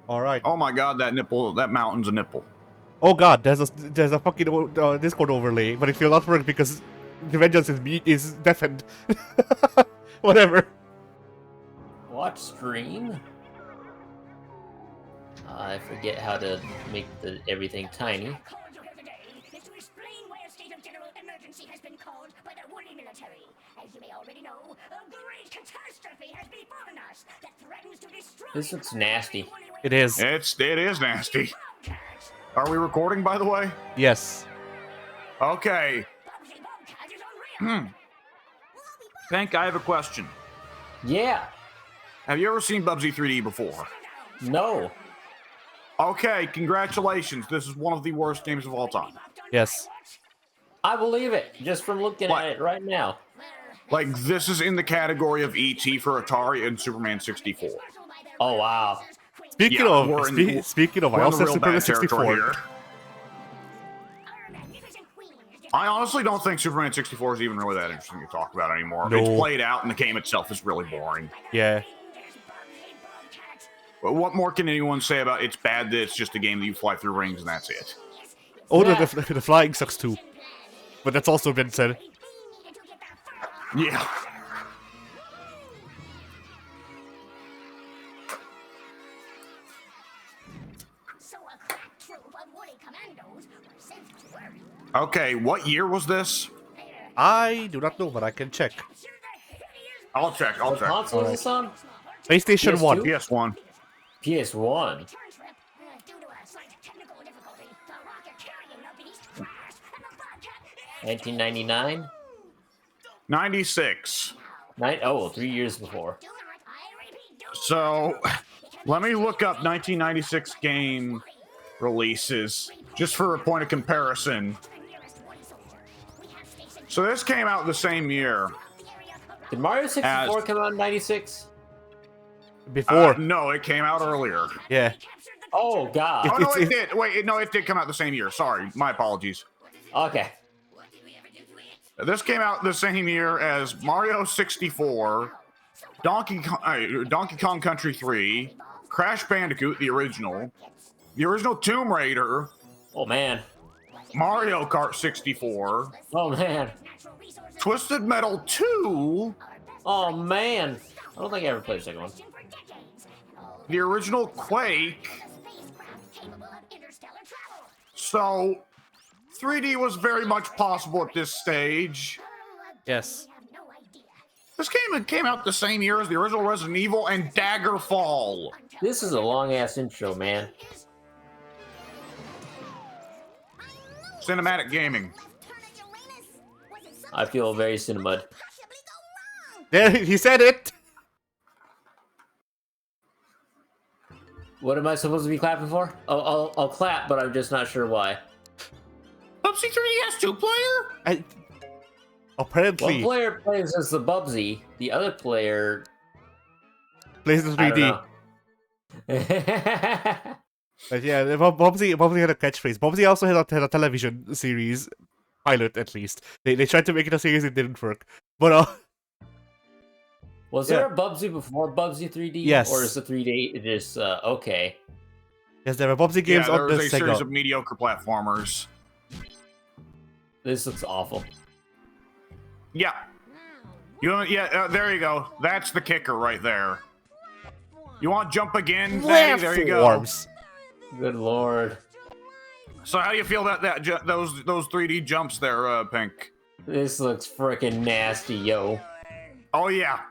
All right. Oh my god, that nipple, that mountain's a nipple. Oh god, there's a fucking Discord overlay, but it will not work because the vengeance is deafened. Whatever. Watch screen. I forget how to make everything tiny. This looks nasty. It is. It is nasty. Are we recording, by the way? Yes. Okay. Hank, I have a question. Yeah. Have you ever seen Bubsy 3D before? No. Okay, congratulations. This is one of the worst games of all time. Yes. I believe it, just from looking at it right now. Like, this is in the category of E.T. for Atari and Superman 64. Oh, wow. Speaking of, I also have Superman 64. Here. I honestly don't think Superman 64 is even really that interesting to talk about anymore. No. It's played out, and the game itself is really boring. Yeah. But what more can anyone say about it's bad that it's just a game that you fly through rings and that's it? Oh, yeah. the flying sucks too. But that's also been said. Yeah. Okay, what year was this? I do not know, but I can check. I'll check. What console is this on? PlayStation 1. PS1. PS1. 1999? 96. 3 years before. So, let me look up 1996 game releases, just for a point of comparison. So this came out the same year. Did Mario 64 come out in 96? Before. No, it came out earlier. Yeah. Oh, God. Oh, no, it did. Wait, no, it did come out the same year. Sorry, my apologies. Okay. This came out the same year as Mario 64, Donkey Kong Country 3, Crash Bandicoot, the original Tomb Raider. Oh, man. Mario Kart 64. Oh, man. Twisted Metal 2. Oh, man. I don't think I ever played the second one. The original Quake. So, 3D was very much possible at this stage. Yes. This game came out the same year as the original Resident Evil and Daggerfall. This is a long-ass intro, man. Cinematic gaming. I feel very cinemud. There, he said it! What am I supposed to be clapping for? I'll clap, but I'm just not sure why. Bubsy 3D has two-player? Apparently. One player plays as the Bubsy, the other player plays the 3D. But yeah, Bubsy had a catchphrase. Bubsy also had a television series, pilot at least. They tried to make it a series, it didn't work. But was there a Bubsy before Bubsy 3D? Yes. Or is the 3D just okay? Yes, there were Bubsy games on the Sega. There was a series of mediocre platformers. This looks awful. Yeah. There you go. That's the kicker right there. You want to jump again? Hey, there you go. Good lord. So how do you feel about that? Those 3D jumps there, Pink? This looks freaking nasty, yo. Oh yeah.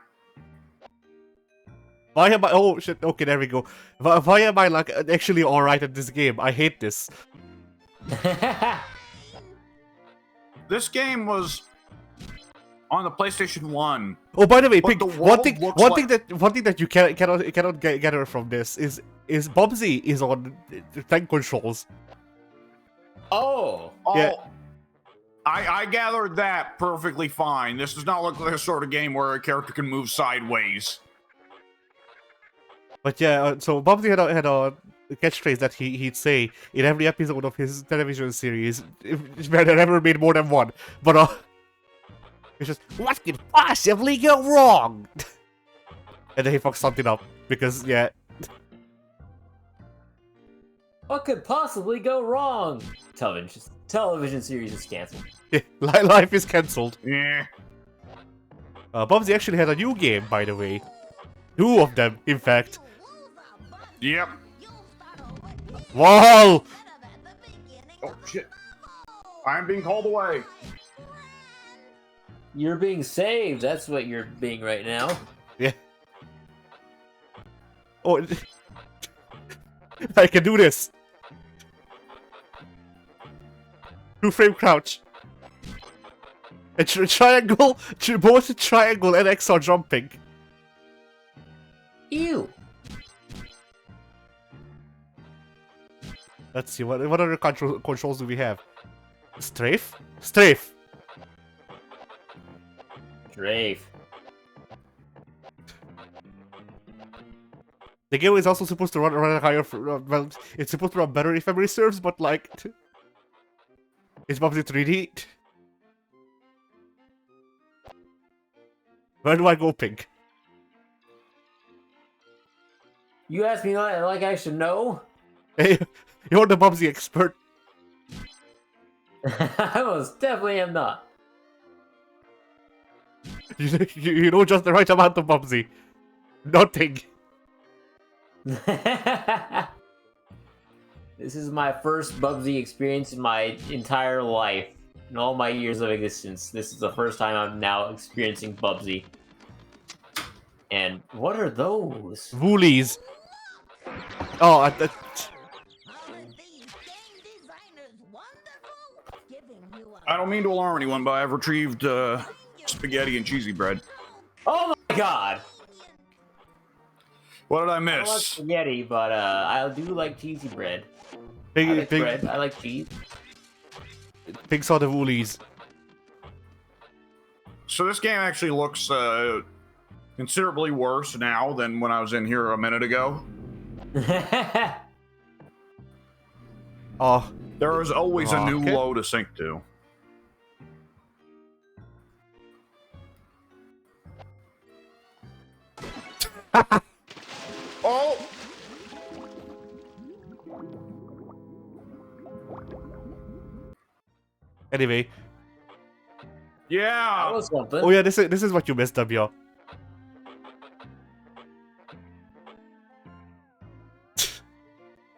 Why am I? Oh shit! Okay, there we go. Why am I like actually all right at this game? I hate this. This game was on the PlayStation 1. Oh, by the way, Pink, one thing that you cannot gather from this is Bubsy is on tank controls. Oh. Yeah. I gathered that perfectly fine. This does not look like a sort of game where a character can move sideways. But yeah, so Bubsy had a catchphrase that he'd say in every episode of his television series, where there never made more than one. But it's just, what could possibly go wrong? And then he fucks something up because yeah. What could possibly go wrong? Television series is canceled. Life is cancelled. Yeah. Bubsy actually had a new game, by the way. 2 of them, in fact. Yep. Wall! Oh shit! I'm being called away. You're being saved. That's what you're being right now. Yeah. Oh, I can do this. 2-frame crouch. A triangle, both triangle and X are jumping. Ew. Let's see, what other controls do we have? Strafe? Strafe! Strafe. The game is also supposed to run higher, well, it's supposed to run better if memory serves, but like... It's Bubsy 3D. Where do I go, Pink? You asked me like I should know? Hey, you're the Bubsy expert. I most definitely am not. You know just the right amount of Bubsy. Nothing. This is my first Bubsy experience in my entire life. In all my years of existence, this is the first time I'm now experiencing Bubsy. And what are those? Woolies. Oh, I don't mean to alarm anyone, but I've retrieved spaghetti and cheesy bread. Oh my god! What did I I don't like miss? spaghetti, but I do like cheesy bread. Pink, I like Pink, bread. I like cheese. Pink saw the Woolies. So this game actually looks considerably worse now than when I was in here a minute ago. Oh. There is always a new Okay. low to sync to. Oh! Anyway. That Yeah! was something. Oh yeah, this is what you missed, W.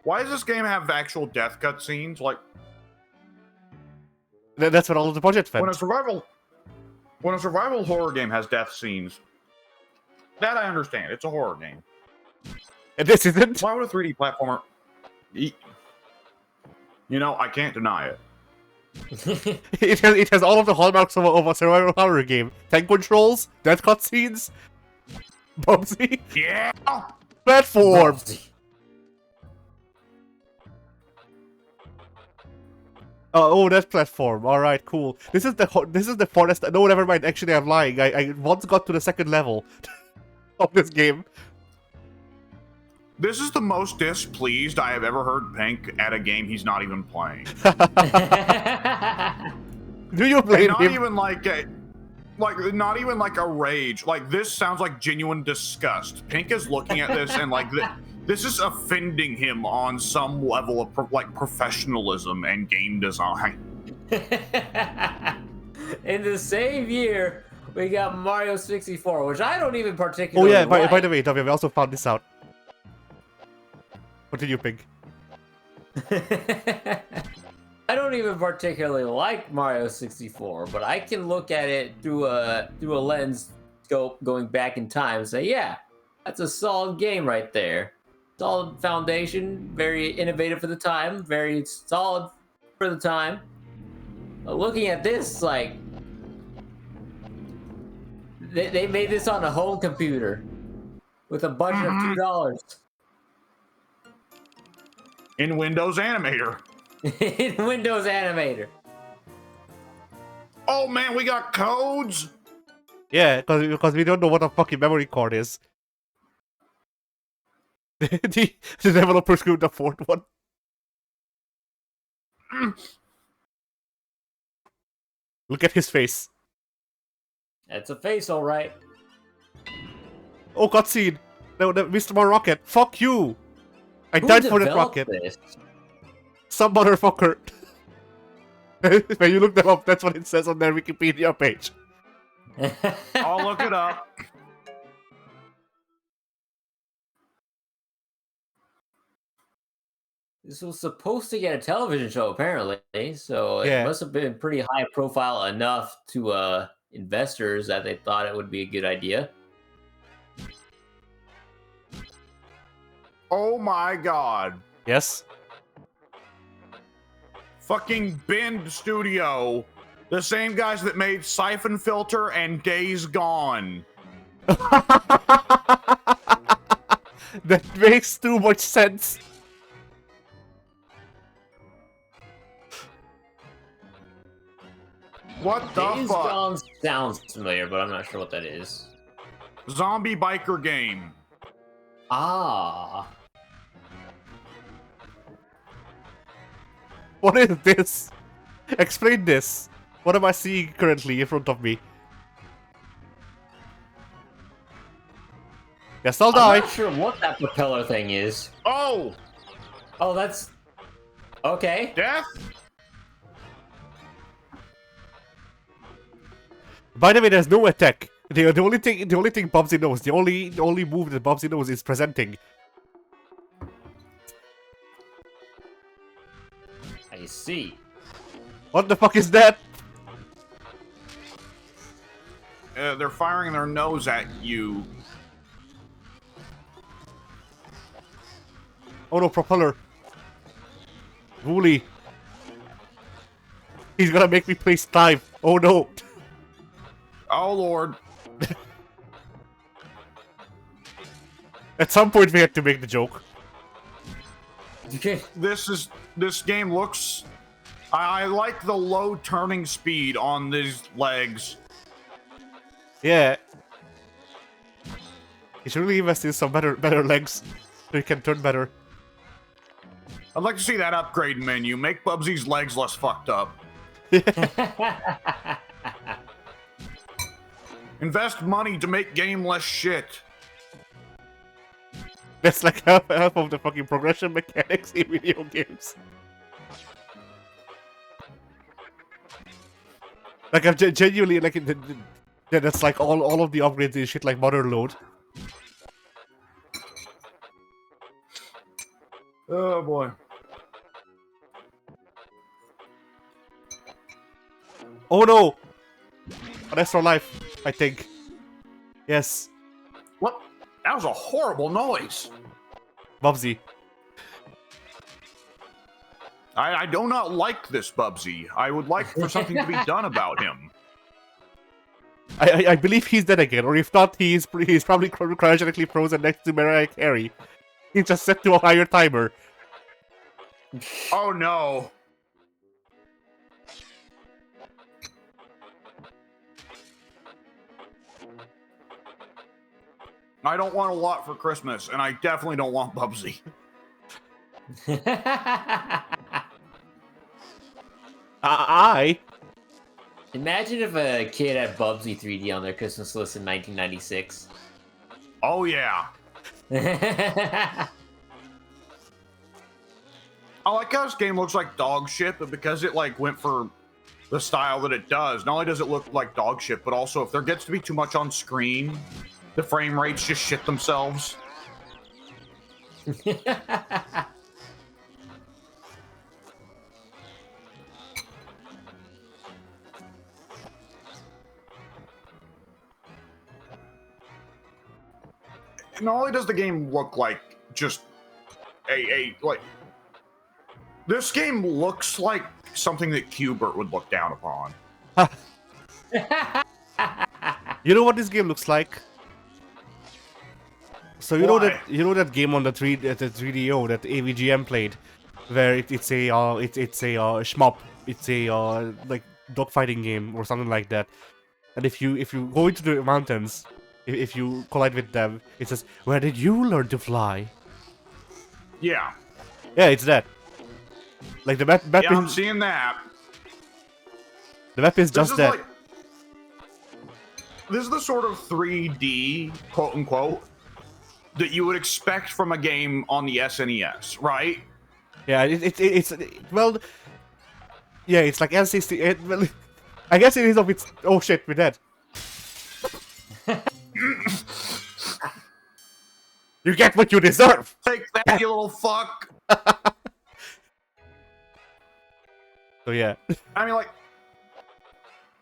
Why does this game have actual death cutscenes? Like, That's what all of the budget when a went. survival horror game has death scenes, that I understand. It's a horror game. And this isn't. Why would a 3D platformer... You know, I can't deny it. It has all of the hallmarks of a survival horror game. Tank controls, death cutscenes, Bubsy, Yeah! platform. Bubsy. Oh, that platform. All right, cool. This is the forest. No, never mind. Actually, I'm lying. I once got to the second level of this game. This is the most displeased I have ever heard Pink at a game he's not even playing. Do you And blame not him? even like not even like a rage. Like, this sounds like genuine disgust. Pink is looking at this and like this is offending him on some level of professionalism and game design. In the same year, we got Mario 64, which I don't even Oh particularly yeah. By like. the way, W, we also found this out. What did you think? I don't even particularly like Mario 64, but I can look at it through a lens scope going back in time and say, yeah, that's a solid game right there. Solid foundation, very innovative for the time, very solid for the time. But looking at this, like, they made this on a home computer with a budget of $2 In Windows Animator. in Windows Animator. Oh man, we got codes. Yeah, because we don't know what a fucking memory card is. the developers couldn't afford one. Look at his face. That's a face, all right. Oh, cutscene. No, Mr. Rocket. Fuck you. I Who died for that developed rocket. this? Some motherfucker. When you look them up, that's what it says on their Wikipedia page. I'll look it up. This was supposed to get a television show, apparently, so it Yeah. must have been pretty high profile enough to investors that they thought it would be a good idea. Oh my god. Yes? Fucking Bend Studio. The same guys that made Siphon Filter and Days Gone. That makes too much sense. What the Days fuck? Gone sounds familiar, but I'm not sure what that is. Zombie biker game. Ah. What is this? Explain this. What am I seeing currently in front of me? Yes, I'll I'm die. not sure what that propeller thing is. Oh! Oh, that's... Okay. Death? By the way, there's no attack. The only thing Bubsy knows, the only move that Bubsy knows is presenting. I see. What the fuck is that? They're firing their nose at you. Oh no, propeller. Wooly. He's gonna make me play Slime. Oh no. Oh lord. At some point we had to make the joke. This game looks... I like the low turning speed on these legs. Yeah. You should really invest in some better legs so you can turn better. I'd like to see that upgrade menu. Make Bubsy's legs less fucked up. Invest money to make game less shit. That's like half of the fucking progression mechanics in video games. Like I'm genuinely like that's like all of the upgrades and shit like mother load. Oh boy. Oh no! An extra life, I think. Yes. What? That was a horrible noise. Bubsy. I do not like this Bubsy. I would like for something to be done about him. I believe he's dead again, or if not, he's probably cryogenically frozen next to Mariah Carey. He's just set to a higher timer. Oh no. I don't want a lot for Christmas, and I definitely don't want Bubsy. Imagine if a kid had Bubsy 3D on their Christmas list in 1996. Oh yeah. I like how this game looks like dog shit, but because it like went for the style that it does, not only does it look like dog shit, but also if there gets to be too much on screen, the frame rates just shit themselves. Not only does the game look like just like this game looks like something that Qbert would look down upon. You know what this game looks like? So you Why? know that game on the 3DO that AVGM played, where it's a shmup, it's a like dogfighting game or something like that. And if you go into the mountains, if you collide with them, it says, "Where did you learn to fly?" Yeah. Yeah, it's that. Like the map Yeah, I'm is seeing that. the map is This just is that. like this is the sort of 3D quote unquote that you would expect from a game on the SNES, right? Yeah, well, yeah, it's like N60. Well, I guess it is of its. Oh shit, we're dead. You get what you deserve. Take that, you little fuck. So yeah. I mean, like,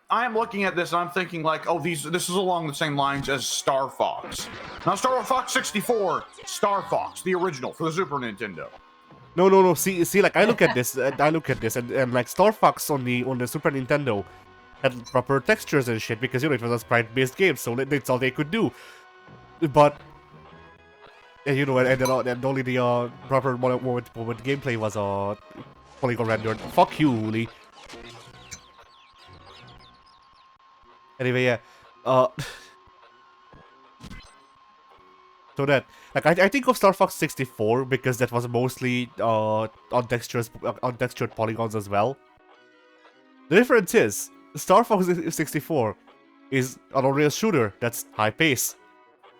I am looking at this and I'm thinking like, oh, this is along the same lines as Star Fox. Now, Star Fox 64, Star Fox, the original for the Super Nintendo. No. See, like I look at this, and like Star Fox on the Super Nintendo had proper textures and shit because it was a sprite-based game, so that's all they could do. But and then only the proper moment gameplay was polygon rendered. Fuck you, Uli. Anyway, yeah. So that, like, I think of Star Fox 64 because that was mostly untextured polygons as well. The difference is, Star Fox 64 is an unreal shooter that's high pace,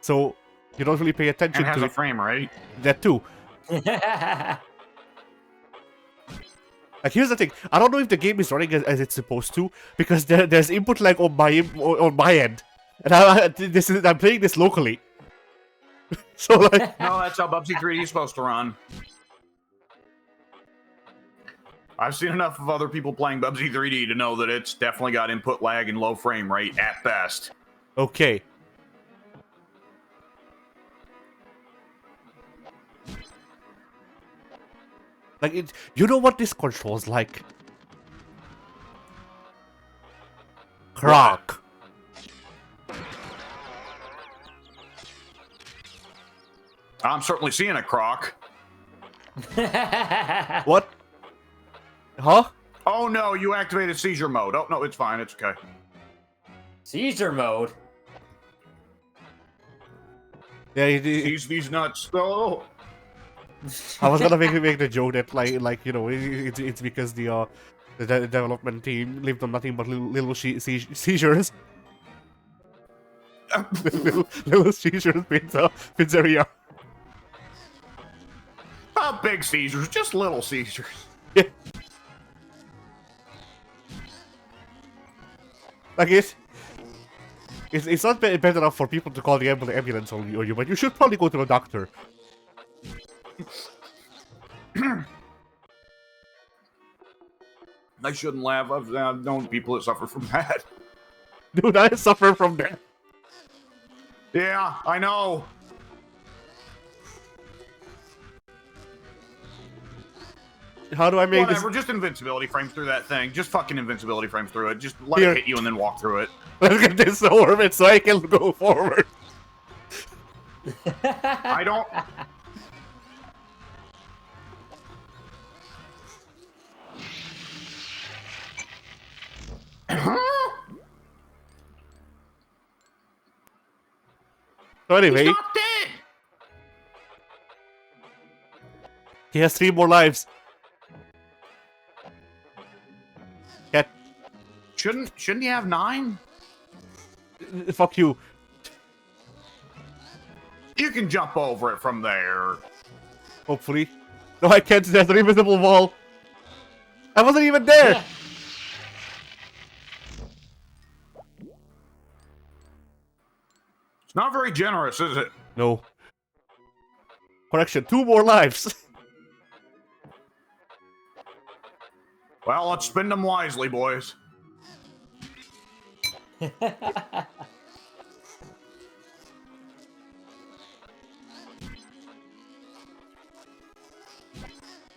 so you don't really pay attention And has to a frame rate. that too. Like, here's the thing, I don't know if the game is running as it's supposed to, because there's input lag on my end, and I'm playing this locally. So like, No, that's how Bubsy 3D is supposed to run. I've seen enough of other people playing Bubsy 3D to know that it's definitely got input lag and low frame rate at best. okay. Like, you know what this controls like? Croc. I'm certainly seeing a croc. What? Huh? Oh no, you activated seizure mode. Oh no, it's fine, it's okay. Seizure mode. Yeah, These nuts. Oh. I was gonna make the joke that like it's because the development team lived on nothing but little seizures. little seizures pizzeria. Not big seizures, just little seizures. Yeah. Like it's not bad enough for people to call the ambulance on you, but you should probably go to the doctor. I shouldn't laugh. I've known people that suffer from that. Dude, I suffer from that. Yeah, I know. How do I make Whatever, this? just invincibility frame through that thing. Just fucking invincibility frame through it. Just let Here. it hit you and then walk through it. Let's get this over with so I can go forward. I don't... So anyway, He's not dead! he has 3 more lives. Cat, Shouldn't he have 9? fuck you. You can jump over it from there. Hopefully. No, I can't. There's an invisible wall. I wasn't even there. It's not very generous, is it? No. Correction, 2 more lives. Well, let's spend them wisely, boys.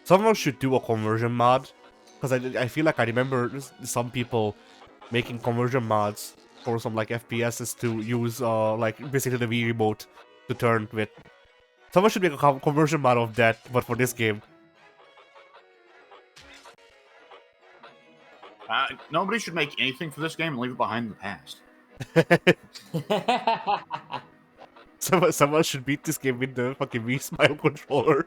Someone should do a conversion mod. Because I feel like I remember some people making conversion mods for some like FPSs to use like basically the Wii remote to turn with. Someone should make a conversion mod of that, but for this game. Nobody should make anything for this game and leave it behind in the past. Someone should beat this game with the fucking Wii Smile controller.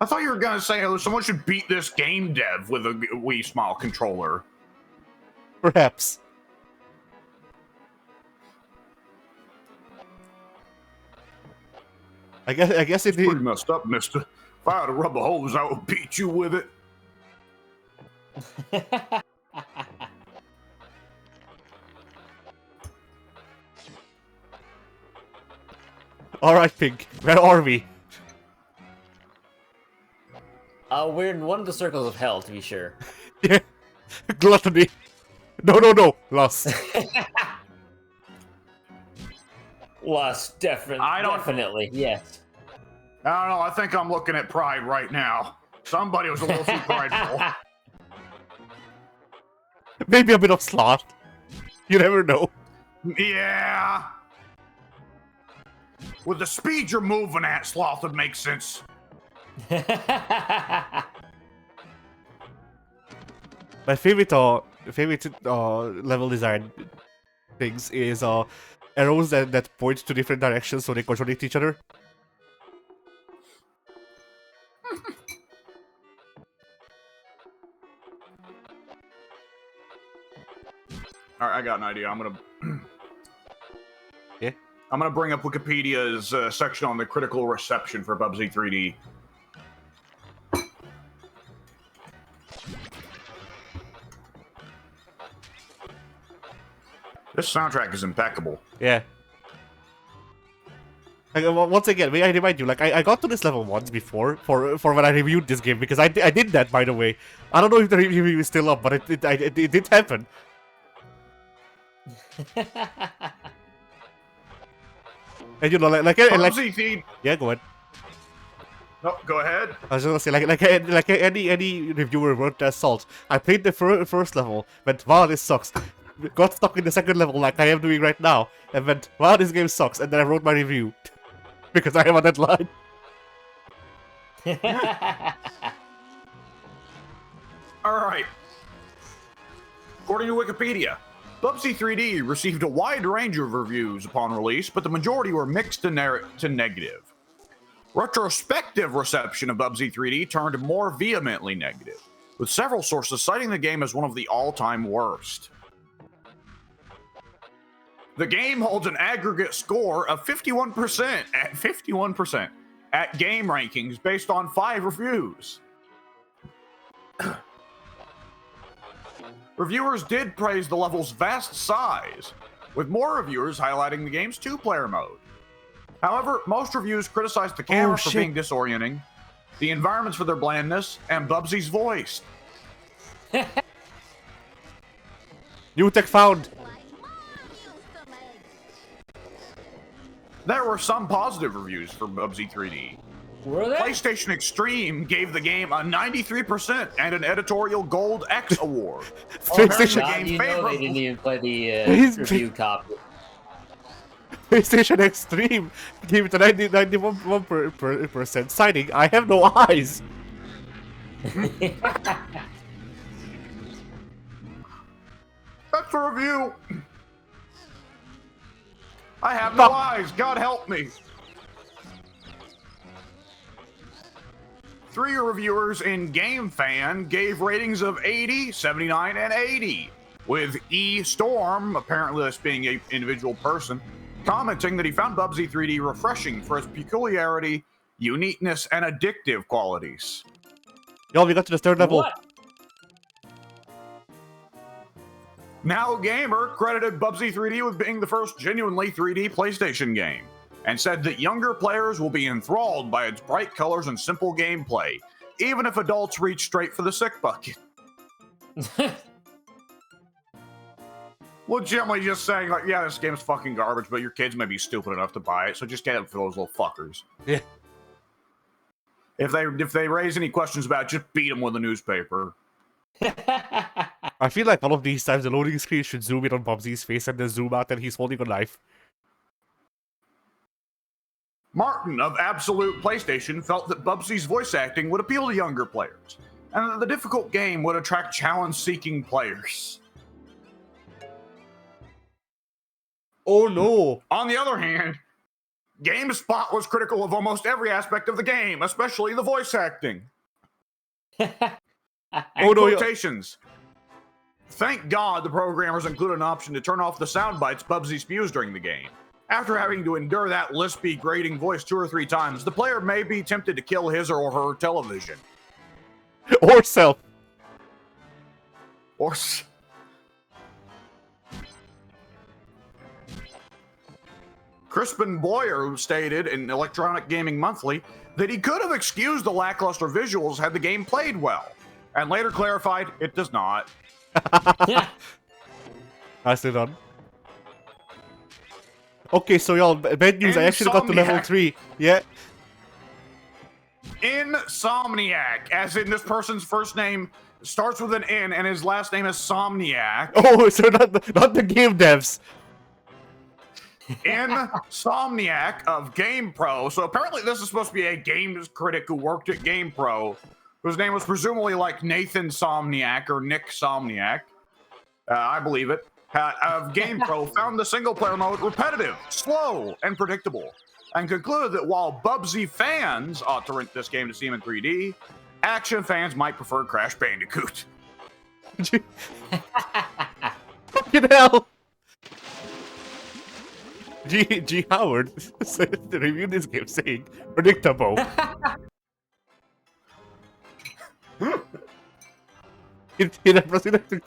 I thought you were gonna say someone should beat this game dev with a Wii Smile controller. Perhaps. I guess it Pretty messed up, mister. If I had a rubber hose, I would beat you with it. Alright, Pink, where are we? We're in one of the circles of hell, to be sure. Yeah. Gluttony. No. Lost. Lost, definitely, yes. I don't know. I think I'm looking at Pride right now. Somebody was a little too prideful. Maybe a bit of sloth. You never know. Yeah. With the speed you're moving at, Sloth would make sense. My favorite level design things is arrows that point to different directions so they contradict each other. All right, I got an idea. Yeah. I'm gonna bring up Wikipedia's section on the critical reception for Bubsy 3D. This soundtrack is impeccable. Yeah. Like, once again, I remind you, like I got to this level once before for when I reviewed this game because I did that, by the way. I don't know if the review is still up, but it did happen. And you know, like yeah, go ahead. No, go ahead. I was gonna say, like any reviewer worth their salt. I played the first level, went, wow, this sucks. Got stuck in the second level like I am doing right now, and went, wow, this game sucks, and then I wrote my review. Because I have a deadline. Alright. According to Wikipedia, Bubsy 3D received a wide range of reviews upon release, but the majority were mixed to negative. Retrospective reception of Bubsy 3D turned more vehemently negative, with several sources citing the game as one of the all-time worst. The game holds an aggregate score of 51% at Game Rankings based on 5 reviews. Reviewers did praise the level's vast size, with more reviewers highlighting the game's 2-player mode. However, most reviews criticized the camera for being disorienting, the environments for their blandness, and Bubsy's voice. New tech found. There were some positive reviews for Bubsy 3D. Were there? PlayStation Extreme gave the game a 93% and an editorial Gold X award. PlayStation You know they didn't even play the review copy. PlayStation Extreme gave it a 91%, citing, I have no eyes. That's a review. I have no eyes. God help me. 3 reviewers in Game Fan gave ratings of 80, 79, and 80, with E. Storm, apparently this being an individual person, commenting that he found Bubsy 3D refreshing for its peculiarity, uniqueness, and addictive qualities. Yo, we got to the 3rd level. What? Now Gamer credited Bubsy 3D with being the first genuinely 3D PlayStation game, and said that younger players will be enthralled by its bright colors and simple gameplay, even if adults reach straight for the sick bucket. Legitimately just saying, like, yeah, this game's fucking garbage, but your kids may be stupid enough to buy it, so just get it for those little fuckers. Yeah. If they raise any questions about it, just beat them with a newspaper. I feel like one of these times the loading screen should zoom in on Bubsy's face and then zoom out and he's holding a knife. Martin of Absolute PlayStation felt that Bubsy's voice acting would appeal to younger players, and that the difficult game would attract challenge-seeking players. Oh no! On the other hand, GameSpot was critical of almost every aspect of the game, especially the voice acting. And quotations. Thank God the programmers included an option to turn off the sound bites Bubsy spews during the game. After having to endure that lispy, grating voice 2 or 3 times, the player may be tempted to kill his or her television. Or self. Or... Crispin Boyer stated in Electronic Gaming Monthly that he could have excused the lackluster visuals had the game played well, and later clarified it does not. Yeah. Nicely done. Okay, so y'all, bad news, I actually got to level Insomniac. 3. Yeah. Insomniac, as in this person's first name starts with an N and his last name is Somniac. Oh, so not the game devs. Insomniac of GamePro. So apparently this is supposed to be a games critic who worked at GamePro, whose name was presumably like Nathan Somniac or Nick Somniac. I believe it. Of GamePro found the single-player mode repetitive, slow, and predictable, and concluded that while Bubsy fans ought to rent this game to see him in 3D, action fans might prefer Crash Bandicoot. Fucking hell. G. Howard said to review this game saying, predictable. He then proceeded to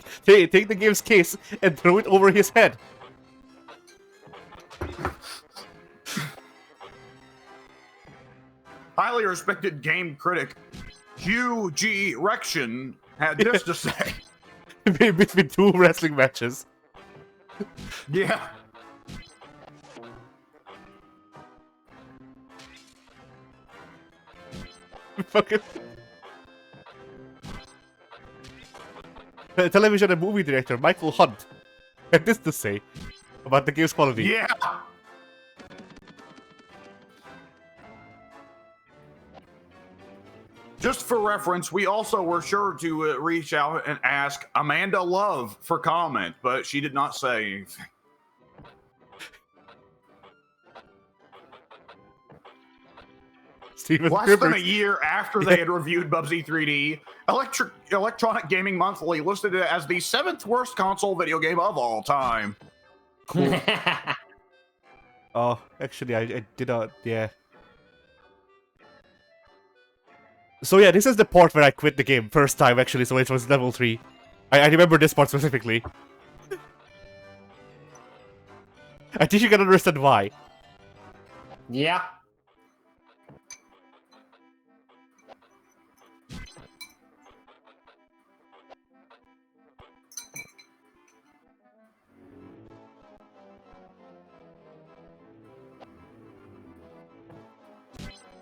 take the game's case and throw it over his head. Highly respected game critic Hugh G. Rection had this to say. Between 2 wrestling matches. Yeah. Fucking... Television and movie director Michael Hunt had this to say about the game's quality. Yeah. Just for reference, we also were sure to reach out and ask Amanda Love for comment, but she did not say anything. Steven Less than a Spielberg. year after they had reviewed Bubsy 3D, Electronic Gaming Monthly listed it as the 7th worst console video game of all time. Cool. Oh, actually, I did not. Yeah. So yeah, this is the part where I quit the game first time actually. So it was level 3. I remember this part specifically. I think you can understand why. Yeah.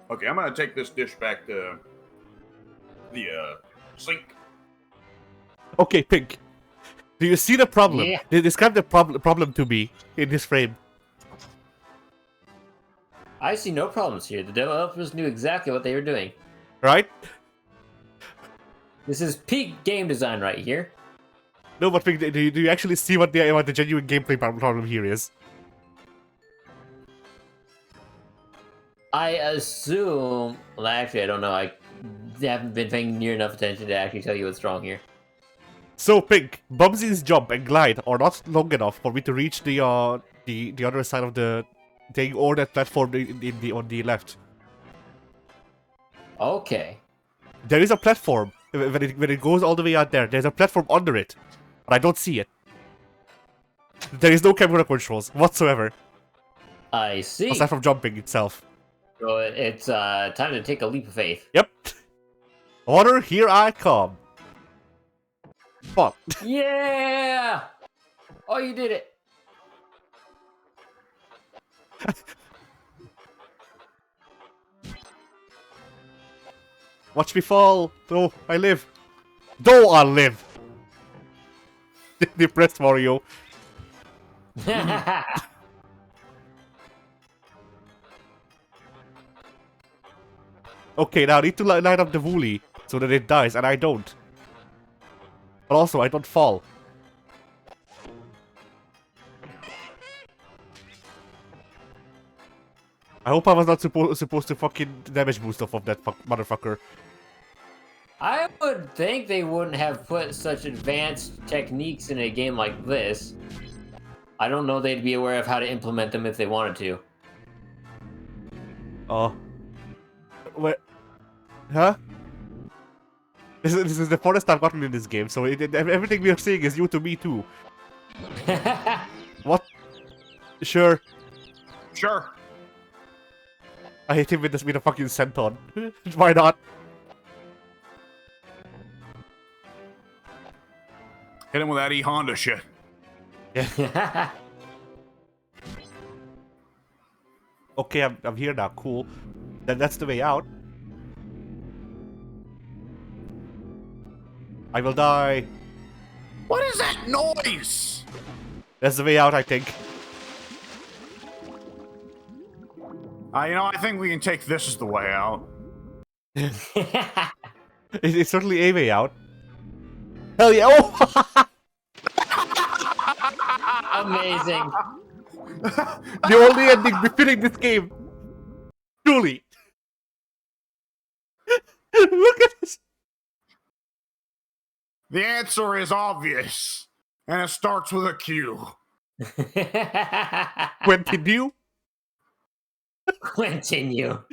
Okay, I'm gonna take this dish back to the sink. Okay, Pink. Do you see the problem? Yeah. Describe the problem to me in this frame. I see no problems here. The developers knew exactly what they were doing. Right? This is peak game design right here. No, but Pink, do you actually see what the genuine gameplay problem here is? I assume... Well, actually, I don't know. I haven't been paying near enough attention to actually tell you what's wrong here. So, Pink, Bubsy's jump and glide are not long enough for me to reach the other side of the thing or that platform on the left. Okay. There is a platform when it goes all the way out there. There's a platform under it, but I don't see it. There is no camera controls whatsoever, I see. aside from jumping itself. So it's time to take a leap of faith. Yep. Honor, here I come. Fuck. Yeah! Oh, you did it. Watch me fall. No, I live. Though I live. Depressed Mario. Okay, now I need to light up the Wooly so that it dies, and I don't. But also, I don't fall. I hope I was not supposed to fucking damage boost off of that motherfucker. I would think they wouldn't have put such advanced techniques in a game like this. I don't know they'd be aware of how to implement them if they wanted to. Oh. What? Huh? This is the furthest I've gotten in this game, so everything we are seeing is new to me too. What? Sure. Sure. I hit him with a fucking senton. Why not? Hit him with that E-Honda shit. Yeah. Okay, I'm here now. Cool. Then that's the way out. I will die. What is that noise? That's the way out, I think. You know, I think we can take this as the way out. It's certainly a way out. Hell yeah! Oh! Amazing. The only ending befitting this game. Truly. Look at this. The answer is obvious, and it starts with a Q. Continue. Continue.